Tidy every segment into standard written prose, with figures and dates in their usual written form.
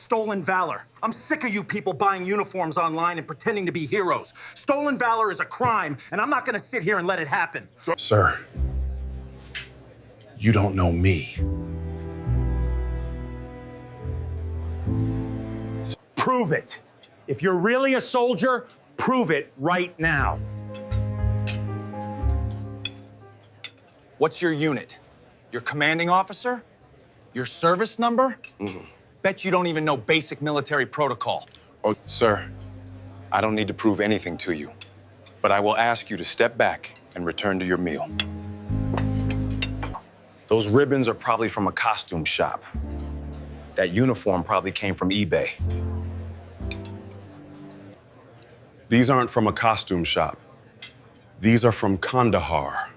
Stolen valor. I'm sick of you people buying uniforms online and pretending to be heroes. Stolen valor is a crime, and I'm not gonna sit here and let it happen. Sir, you don't know me. Prove it. If you're really a soldier, prove it right now. What's your unit? Your commanding officer? Your service number? Bet you don't even know basic military protocol. Oh, sir, I don't need to prove anything to you, but I will ask you to step back and return to your meal. Those ribbons are probably from a costume shop. That uniform probably came from eBay. These aren't from a costume shop. These are from Kandahar.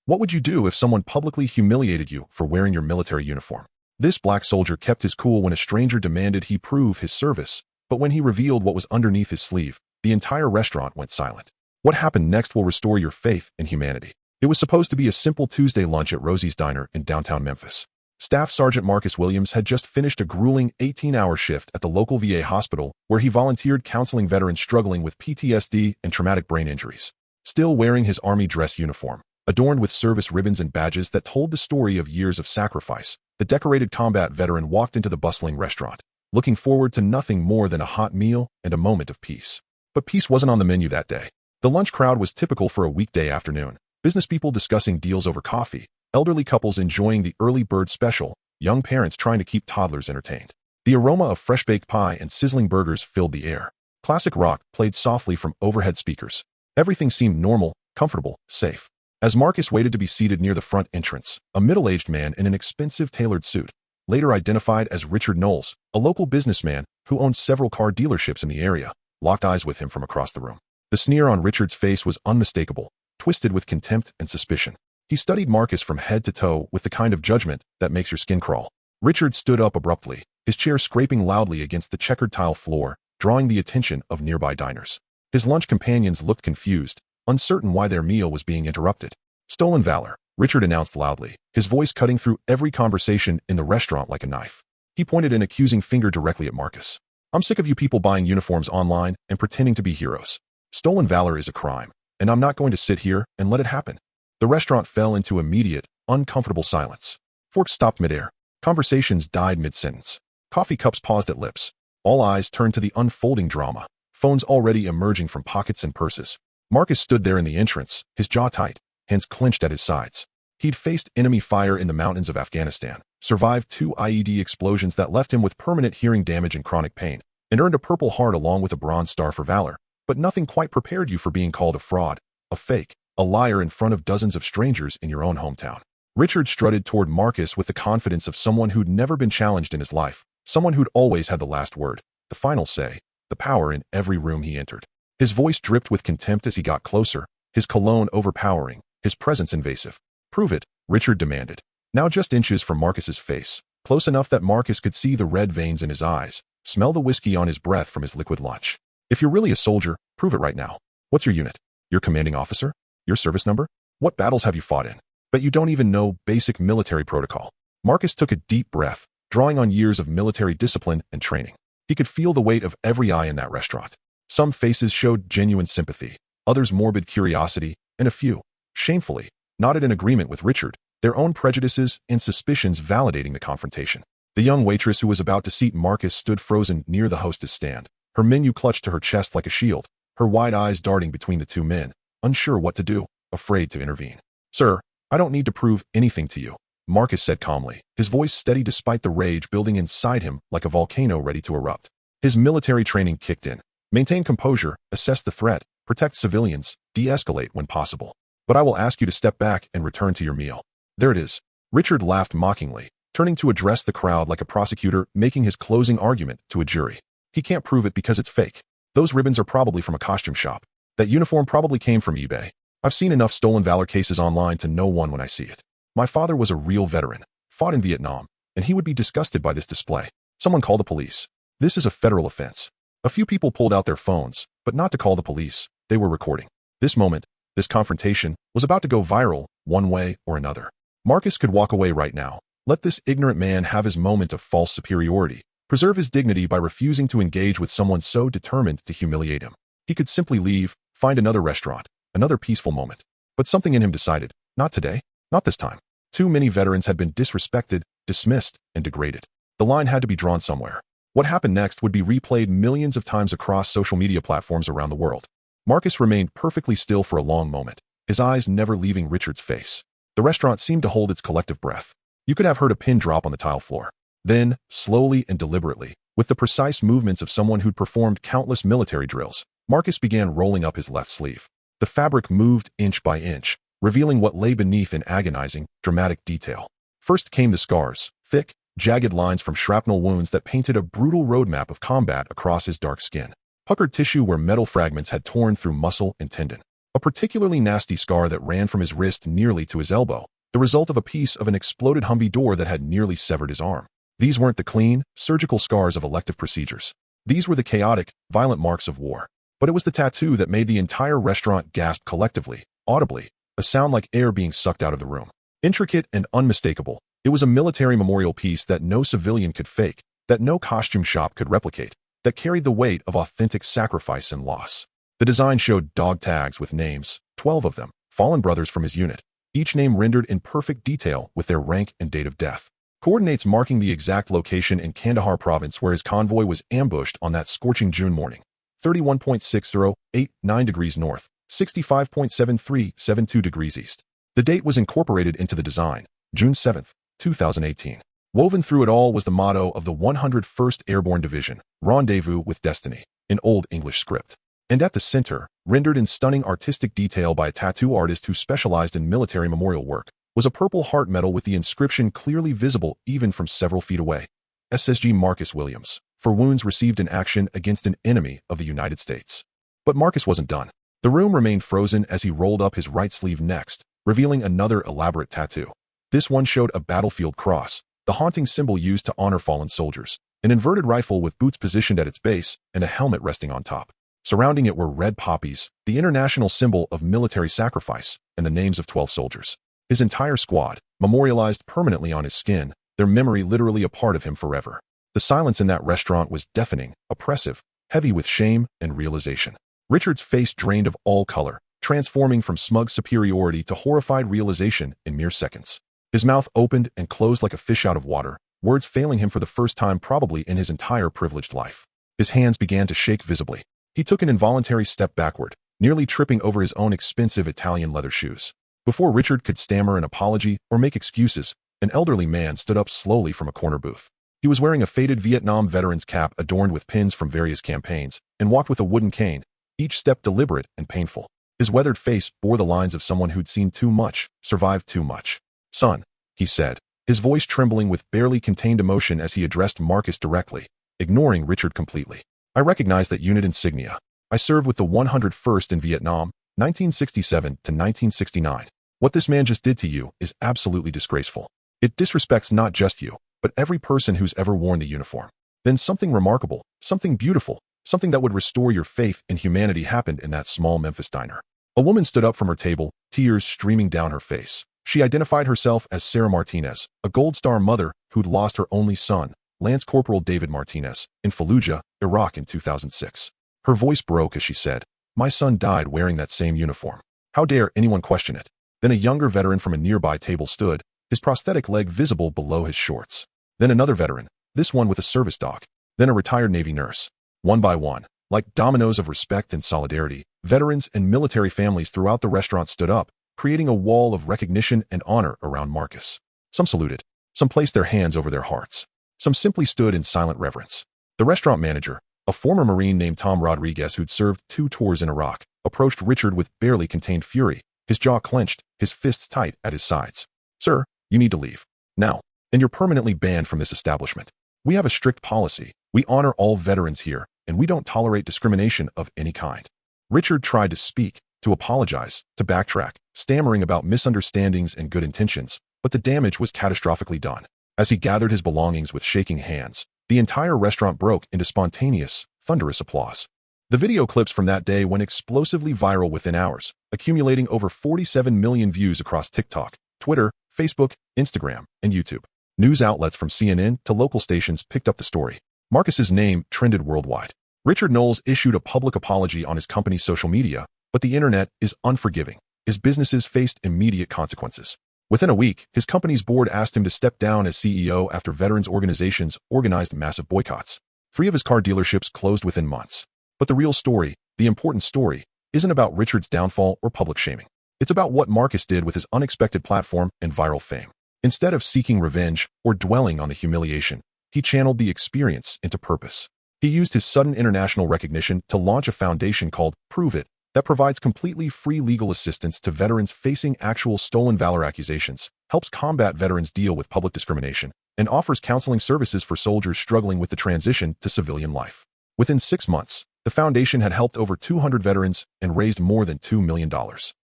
What would you do if someone publicly humiliated you for wearing your military uniform? This black soldier kept his cool when a stranger demanded he prove his service, but when he revealed what was underneath his sleeve, the entire restaurant went silent. What happened next will restore your faith in humanity. It was supposed to be a simple Tuesday lunch at Rosie's Diner in downtown Memphis. Staff Sergeant Marcus Williams had just finished a grueling 18-hour shift at the local VA hospital where he volunteered counseling veterans struggling with PTSD and traumatic brain injuries. Still wearing his Army dress uniform, adorned with service ribbons and badges that told the story of years of sacrifice, the decorated combat veteran walked into the bustling restaurant, looking forward to nothing more than a hot meal and a moment of peace. But peace wasn't on the menu that day. The lunch crowd was typical for a weekday afternoon. Business people discussing deals over coffee, elderly couples enjoying the early bird special, young parents trying to keep toddlers entertained. The aroma of fresh-baked pie and sizzling burgers filled the air. Classic rock played softly from overhead speakers. Everything seemed normal, comfortable, safe. As Marcus waited to be seated near the front entrance, a middle-aged man in an expensive tailored suit, later identified as Richard Knowles, a local businessman who owned several car dealerships in the area, locked eyes with him from across the room. The sneer on Richard's face was unmistakable, twisted with contempt and suspicion. He studied Marcus from head to toe with the kind of judgment that makes your skin crawl. Richard stood up abruptly, his chair scraping loudly against the checkered tile floor, drawing the attention of nearby diners. His lunch companions looked confused, uncertain why their meal was being interrupted. Stolen valor, Richard announced loudly, his voice cutting through every conversation in the restaurant like a knife. He pointed an accusing finger directly at Marcus. I'm sick of you people buying uniforms online and pretending to be heroes. Stolen valor is a crime, and I'm not going to sit here and let it happen. The restaurant fell into immediate, uncomfortable silence. Forks stopped midair. Conversations died mid-sentence. Coffee cups paused at lips. All eyes turned to the unfolding drama, phones already emerging from pockets and purses. Marcus stood there in the entrance, his jaw tight, hands clenched at his sides. He'd faced enemy fire in the mountains of Afghanistan, survived 2 IED explosions that left him with permanent hearing damage and chronic pain, and earned a Purple Heart along with a Bronze Star for valor. But nothing quite prepared you for being called a fraud, a fake, a liar in front of dozens of strangers in your own hometown. Richard strutted toward Marcus with the confidence of someone who'd never been challenged in his life, someone who'd always had the last word, the final say, the power in every room he entered. His voice dripped with contempt as he got closer, his cologne overpowering, his presence invasive. Prove it, Richard demanded. Now just inches from Marcus's face, close enough that Marcus could see the red veins in his eyes, smell the whiskey on his breath from his liquid lunch. If you're really a soldier, prove it right now. What's your unit? Your commanding officer? Your service number? What battles have you fought in? But you don't even know basic military protocol. Marcus took a deep breath, drawing on years of military discipline and training. He could feel the weight of every eye in that restaurant. Some faces showed genuine sympathy, others morbid curiosity, and a few, shamefully, nodded in agreement with Richard, their own prejudices and suspicions validating the confrontation. The young waitress who was about to seat Marcus stood frozen near the hostess stand, her menu clutched to her chest like a shield, her wide eyes darting between the two men, unsure what to do, afraid to intervene. Sir, I don't need to prove anything to you, Marcus said calmly, his voice steady despite the rage building inside him like a volcano ready to erupt. His military training kicked in. Maintain composure, assess the threat, protect civilians, de-escalate when possible. But I will ask you to step back and return to your meal. There it is. Richard laughed mockingly, turning to address the crowd like a prosecutor making his closing argument to a jury. He can't prove it because it's fake. Those ribbons are probably from a costume shop. That uniform probably came from eBay. I've seen enough stolen valor cases online to know one when I see it. My father was a real veteran, fought in Vietnam, and he would be disgusted by this display. Someone call the police. This is a federal offense. A few people pulled out their phones, but not to call the police. They were recording. This moment, this confrontation, was about to go viral, one way or another. Marcus could walk away right now, Let this ignorant man have his moment of false superiority, preserve his dignity by refusing to engage with someone so determined to humiliate him. He could simply leave, find another restaurant, another peaceful moment. But something in him decided, not today, not this time. Too many veterans had been disrespected, dismissed, and degraded. The line had to be drawn somewhere. What happened next would be replayed millions of times across social media platforms around the world. Marcus remained perfectly still for a long moment, his eyes never leaving Richard's face. The restaurant seemed to hold its collective breath. You could have heard a pin drop on the tile floor. Then, slowly and deliberately, with the precise movements of someone who'd performed countless military drills, Marcus began rolling up his left sleeve. The fabric moved inch by inch, revealing what lay beneath in agonizing, dramatic detail. First came the scars, thick, jagged lines from shrapnel wounds that painted a brutal roadmap of combat across his dark skin. Puckered tissue where metal fragments had torn through muscle and tendon. A particularly nasty scar that ran from his wrist nearly to his elbow, the result of a piece of an exploded Humvee door that had nearly severed his arm. These weren't the clean, surgical scars of elective procedures. These were the chaotic, violent marks of war. But it was the tattoo that made the entire restaurant gasp collectively, audibly, a sound like air being sucked out of the room. Intricate and unmistakable, it was a military memorial piece that no civilian could fake, that no costume shop could replicate, that carried the weight of authentic sacrifice and loss. The design showed dog tags with names, 12 of them, fallen brothers from his unit, each name rendered in perfect detail with their rank and date of death. Coordinates marking the exact location in Kandahar province where his convoy was ambushed on that scorching June morning. 31.6089 degrees north, 65.7372 degrees east. The date was incorporated into the design, June 7, 2018. Woven through it all was the motto of the 101st Airborne Division, Rendezvous with Destiny, in Old English script. And at the center, rendered in stunning artistic detail by a tattoo artist who specialized in military memorial work, was a purple heart medal with the inscription clearly visible even from several feet away. SSG Marcus Williams, for wounds received in action against an enemy of the United States. But Marcus wasn't done. The room remained frozen as he rolled up his right sleeve next, revealing another elaborate tattoo. This one showed a battlefield cross, the haunting symbol used to honor fallen soldiers, an inverted rifle with boots positioned at its base and a helmet resting on top. Surrounding it were red poppies, the international symbol of military sacrifice, and the names of 12 soldiers. His entire squad, memorialized permanently on his skin, their memory literally a part of him forever. The silence in that restaurant was deafening, oppressive, heavy with shame and realization. Richard's face drained of all color, transforming from smug superiority to horrified realization in mere seconds. His mouth opened and closed like a fish out of water, words failing him for the first time probably in his entire privileged life. His hands began to shake visibly. He took an involuntary step backward, nearly tripping over his own expensive Italian leather shoes. Before Richard could stammer an apology or make excuses, an elderly man stood up slowly from a corner booth. He was wearing a faded Vietnam veteran's cap adorned with pins from various campaigns, and walked with a wooden cane, each step deliberate and painful. His weathered face bore the lines of someone who'd seen too much, survived too much. "Son," he said, his voice trembling with barely contained emotion as he addressed Marcus directly, ignoring Richard completely. "I recognize that unit insignia. I served with the 101st in Vietnam, 1967 to 1969. What this man just did to you is absolutely disgraceful. It disrespects not just you, but every person who's ever worn the uniform." Then something remarkable, something beautiful, something that would restore your faith in humanity happened in that small Memphis diner. A woman stood up from her table, tears streaming down her face. She identified herself as Sarah Martinez, a Gold Star mother who'd lost her only son, Lance Corporal David Martinez, in Fallujah, Iraq in 2006. Her voice broke as she said, "My son died wearing that same uniform. How dare anyone question it?" Then a younger veteran from a nearby table stood, his prosthetic leg visible below his shorts. Then another veteran, this one with a service dog. Then a retired Navy nurse. One by one, like dominoes of respect and solidarity, veterans and military families throughout the restaurant stood up, creating a wall of recognition and honor around Marcus. Some saluted. Some placed their hands over their hearts. Some simply stood in silent reverence. The restaurant manager, a former Marine named Tom Rodriguez who'd served 2 tours in Iraq, approached Richard with barely contained fury, his jaw clenched, his fists tight at his sides. "Sir, you need to leave. Now. And you're permanently banned from this establishment. We have a strict policy. We honor all veterans here, and we don't tolerate discrimination of any kind." Richard tried to speak, to apologize, to backtrack, stammering about misunderstandings and good intentions, but the damage was catastrophically done. As he gathered his belongings with shaking hands, the entire restaurant broke into spontaneous, thunderous applause. The video clips from that day went explosively viral within hours, accumulating over 47 million views across TikTok, Twitter, Facebook, Instagram, and YouTube. News outlets from CNN to local stations picked up the story. Marcus's name trended worldwide. Richard Knowles issued a public apology on his company's social media, but the internet is unforgiving. His businesses faced immediate consequences. Within a week, his company's board asked him to step down as CEO after veterans organizations organized massive boycotts. 3 of his car dealerships closed within months. But the real story, the important story, isn't about Richard's downfall or public shaming. It's about what Marcus did with his unexpected platform and viral fame. Instead of seeking revenge or dwelling on the humiliation, he channeled the experience into purpose. He used his sudden international recognition to launch a foundation called Prove It that provides completely free legal assistance to veterans facing actual stolen valor accusations, helps combat veterans deal with public discrimination, and offers counseling services for soldiers struggling with the transition to civilian life. Within 6 months, the foundation had helped over 200 veterans and raised more than $2 million.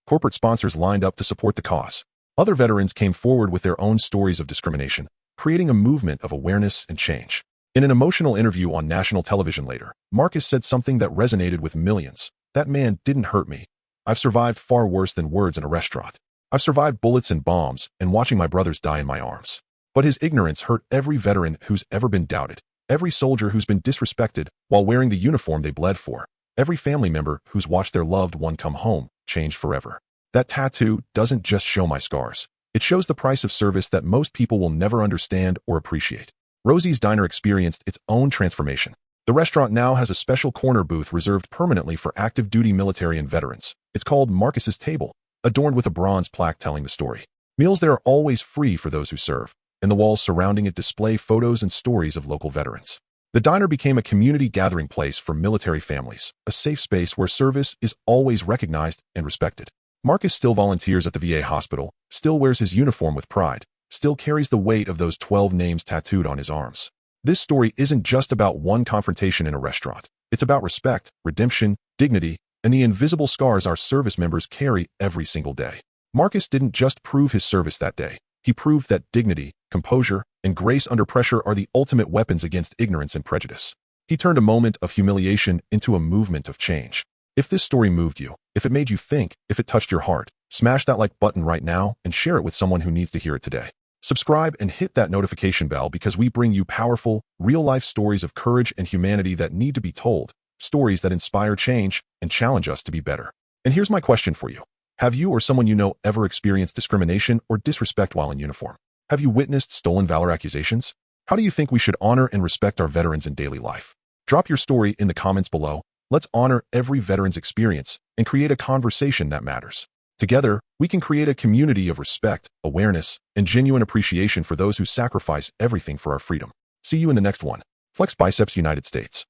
Corporate sponsors lined up to support the cause. Other veterans came forward with their own stories of discrimination, creating a movement of awareness and change. In an emotional interview on national television later, Marcus said something that resonated with millions. That man didn't hurt me. I've survived far worse than words in a restaurant. I've survived bullets and bombs and watching my brothers die in my arms. But his ignorance hurt every veteran who's ever been doubted, every soldier who's been disrespected while wearing the uniform they bled for, every family member who's watched their loved one come home, changed forever. That tattoo doesn't just show my scars. It shows the price of service that most people will never understand or appreciate. Rosie's Diner experienced its own transformation. The restaurant now has a special corner booth reserved permanently for active duty military and veterans. It's called Marcus's Table, adorned with a bronze plaque telling the story. Meals there are always free for those who serve, and the walls surrounding it display photos and stories of local veterans. The diner became a community gathering place for military families, a safe space where service is always recognized and respected. Marcus still volunteers at the VA hospital, still wears his uniform with pride, still carries the weight of those 12 names tattooed on his arms. This story isn't just about one confrontation in a restaurant. It's about respect, redemption, dignity, and the invisible scars our service members carry every single day. Marcus didn't just prove his service that day. He proved that dignity, composure, and grace under pressure are the ultimate weapons against ignorance and prejudice. He turned a moment of humiliation into a movement of change. If this story moved you, if it made you think, if it touched your heart, smash that like button right now and share it with someone who needs to hear it today. Subscribe and hit that notification bell because we bring you powerful, real-life stories of courage and humanity that need to be told, stories that inspire change and challenge us to be better. And here's my question for you. Have you or someone you know ever experienced discrimination or disrespect while in uniform? Have you witnessed stolen valor accusations? How do you think we should honor and respect our veterans in daily life? Drop your story in the comments below. Let's honor every veteran's experience and create a conversation that matters. Together, we can create a community of respect, awareness, and genuine appreciation for those who sacrifice everything for our freedom. See you in the next one. Flex Biceps, United States.